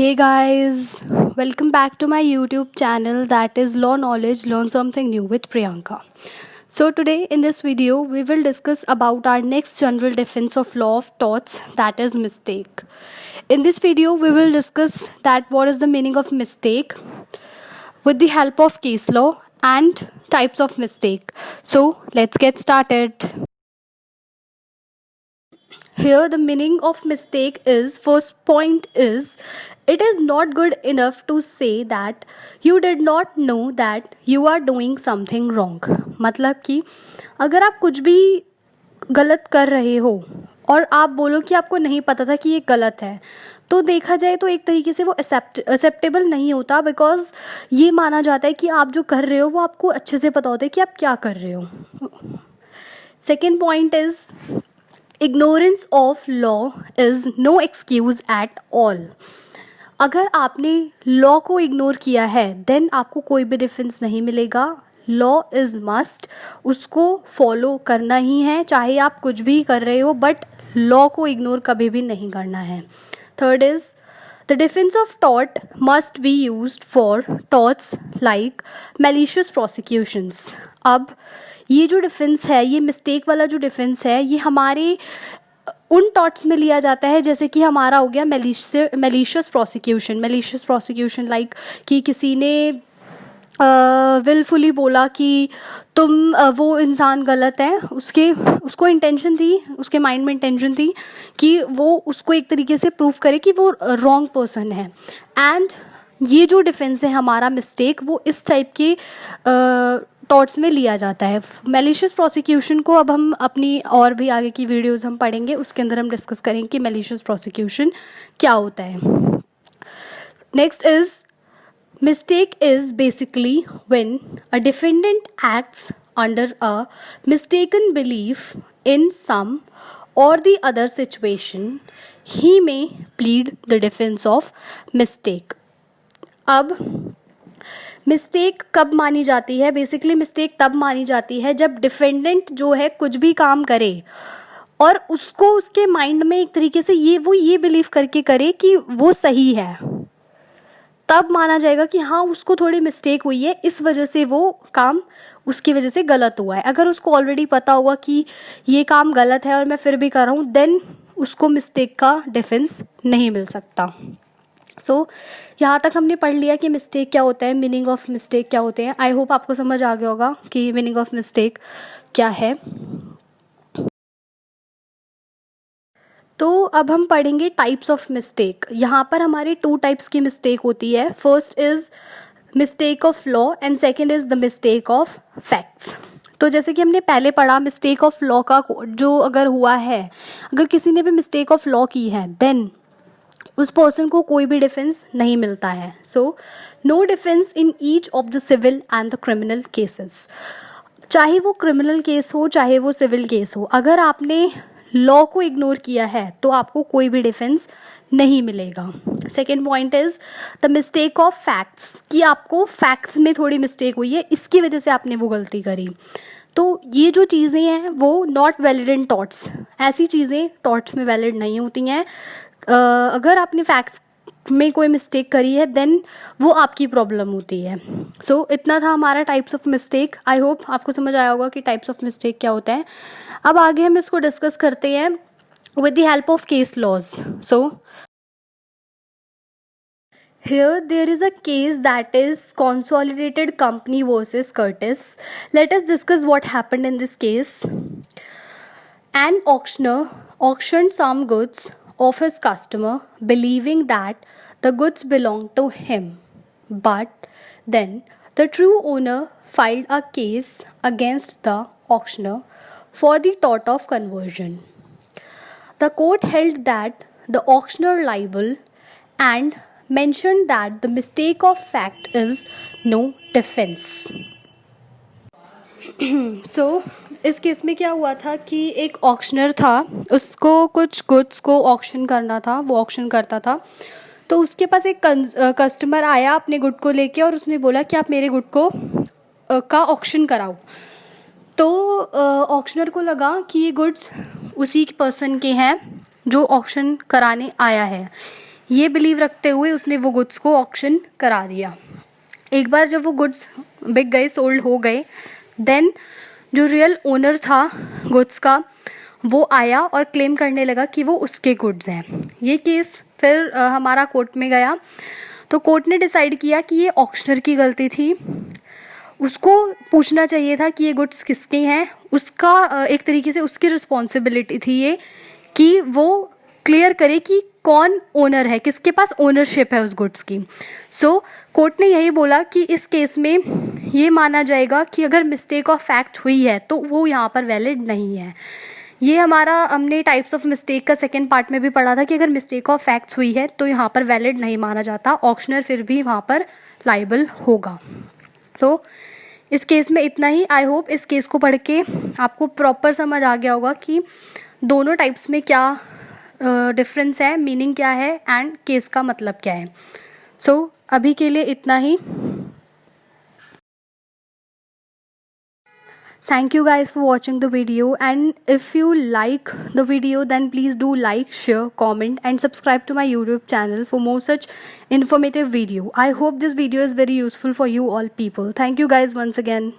Hey guys, welcome back to my YouTube channel that is Law Knowledge Learn Something New with Priyanka. So today in this video we will discuss about our next general defense of law of torts, that is mistake. In this video we will discuss that what is the meaning of mistake with the help of case law and types of mistake. So let's get started. Here the meaning of mistake is, first point is, it is not good enough to say that you did not know that you are doing something wrong. मतलब कि अगर आप कुछ भी गलत कर रहे हो और आप बोलो कि आपको नहीं पता था कि ये गलत है, तो देखा जाए तो एक तरीके से वो एक्सेप्टेबल नहीं होता, बिकॉज ये माना जाता है कि आप जो कर रहे हो वो आपको अच्छे से पता होता है कि आप क्या कर रहे हो. Second point is, ignorance of law is no excuse at all. अगर आपने लॉ को इग्नोर किया है देन आपको कोई भी डिफेंस नहीं मिलेगा. लॉ इज़ मस्ट, उसको फॉलो करना ही है चाहे आप कुछ भी कर रहे हो, बट लॉ को इग्नोर कभी भी नहीं करना है. Third is, the defence of tort must be used for torts like malicious prosecutions. अब ये जो डिफेंस है, ये मिस्टेक वाला जो डिफेंस है, ये हमारे उन टॉट्स में लिया जाता है जैसे कि हमारा हो गया मैलिशियस प्रोसिक्यूशन लाइक कि किसी ने विलफुली बोला कि तुम वो इंसान गलत है, उसको इंटेंशन थी, उसके माइंड में इंटेंशन थी कि वो उसको एक तरीके से प्रूव करे कि वो रॉन्ग पर्सन है. एंड ये जो डिफेंस है हमारा मिस्टेक, वो इस टाइप के टॉट्स में लिया जाता है. मैलिशियस प्रोसिक्यूशन को अब हम अपनी और भी आगे की वीडियोस हम पढ़ेंगे, उसके अंदर हम डिस्कस करेंगे कि मैलिशियस प्रोसिक्यूशन क्या होता है. Next is, mistake is basically when a defendant acts under a mistaken belief in some or the other situation. He may plead the defense of mistake. अब मिस्टेक कब मानी जाती है? बेसिकली मिस्टेक तब मानी जाती है जब डिफेंडेंट जो है कुछ भी काम करे और उसको उसके माइंड में एक तरीके से ये बिलीव करके करे कि वो सही है, तब माना जाएगा कि हाँ उसको थोड़ी मिस्टेक हुई है, इस वजह से वो काम उसकी वजह से गलत हुआ है. अगर उसको ऑलरेडी पता होगा कि ये काम गलत है और मैं फिर भी कर रहा हूँ, देन उसको मिस्टेक का डिफेंस नहीं मिल सकता. सो यहाँ तक हमने पढ़ लिया कि मिस्टेक क्या होता है, मीनिंग ऑफ मिस्टेक क्या होते हैं. आई होप आपको समझ आ गया होगा कि मीनिंग ऑफ मिस्टेक क्या है. तो अब हम पढ़ेंगे टाइप्स ऑफ मिस्टेक. यहाँ पर हमारे 2 टाइप्स की मिस्टेक होती है. First is mistake of law and second is the mistake of facts. तो जैसे कि हमने पहले पढ़ा, मिस्टेक ऑफ लॉ का जो अगर हुआ है, अगर किसी ने भी मिस्टेक ऑफ लॉ की है देन उस पर्सन को कोई भी डिफेंस नहीं मिलता है. So no defence in each of the civil and the criminal cases. चाहे वो क्रिमिनल केस हो चाहे वो सिविल केस हो, अगर आपने लॉ को इग्नोर किया है तो आपको कोई भी डिफेंस नहीं मिलेगा. Second point is the mistake of facts, कि आपको फैक्ट्स में थोड़ी मिस्टेक हुई है, इसकी वजह से आपने वो गलती करी. तो ये जो चीज़ें हैं वो नॉट वैलिड इन टॉट्स. ऐसी चीज़ें टॉट्स में वैलिड नहीं होती हैं. अगर आपने फैक्ट्स में कोई मिस्टेक करी है देन वो आपकी प्रॉब्लम होती है. सो इतना था हमारा types of mistake. I hope आपको समझ आया होगा कि टाइप्स ऑफ मिस्टेक क्या होता है. अब आगे हम इसको डिस्कस करते हैं with the help of case laws. So here there is a case that is Consolidated Company versus Curtis. Let us discuss what happened in this case. An auctioneer auctioned some goods of his customer believing that the goods belonged to him, but then the true owner filed a case against the auctioneer for the tort of conversion. The court held that the auctioneer liable and mentioned that the mistake of fact is no defense. So इस case में क्या हुआ था कि एक auctioneer था, उसको कुछ गुड्स को ऑक्शन करना था, वो ऑक्शन करता था. तो उसके पास एक कस्टमर आया अपने गुड को लेके और उसने बोला कि आप मेरे गुड को का ऑक्शन कराओ. तो ऑक्शनर को लगा कि ये गुड्स उसी पर्सन के हैं जो ऑक्शन कराने आया है. ये बिलीव रखते हुए उसने वो गुड्स को ऑक्शन करा दिया। एक बार जब वो गुड्स बिक गए, सोल्ड हो गए, देन जो रियल ओनर था गुड्स का वो आया और क्लेम करने लगा कि वो उसके गुड्स हैं। ये केस फिर हमारा कोर्ट में गया, तो कोर्ट ने डिसाइड किया कि ये ऑक्शनर की गलती थी। उसको पूछना चाहिए था कि ये गुड्स किसके हैं। उसका एक तरीके से उसकी रिस्पॉन्सिबिलिटी थी ये कि वो क्लियर करे कि कौन ओनर है, किसके पास ओनरशिप है उस गुड्स की। सो कोर्ट ने यही बोला कि इस केस में ये माना जाएगा कि अगर मिस्टेक ऑफ फैक्ट हुई है तो वो यहाँ पर वैलिड नहीं है। ये हमने टाइप्स ऑफ मिस्टेक का सेकेंड पार्ट में भी पढ़ा था कि अगर मिस्टेक ऑफ फैक्ट्स हुई है तो यहाँ पर वैलिड नहीं माना जाता, ऑक्शनर फिर भी वहाँ पर लाइबल होगा। तो इस केस में इतना ही। आई होप इस केस को पढ़ के आपको प्रॉपर समझ आ गया होगा कि दोनों टाइप्स में क्या डिफरेंस है, मीनिंग क्या है एंड केस का मतलब क्या है। सो अभी के लिए इतना ही। Thank you guys for watching the video, and if you like the video then please do like, share, comment and subscribe to my YouTube channel for more such informative video. I hope this video is very useful for you all people. Thank you guys once again.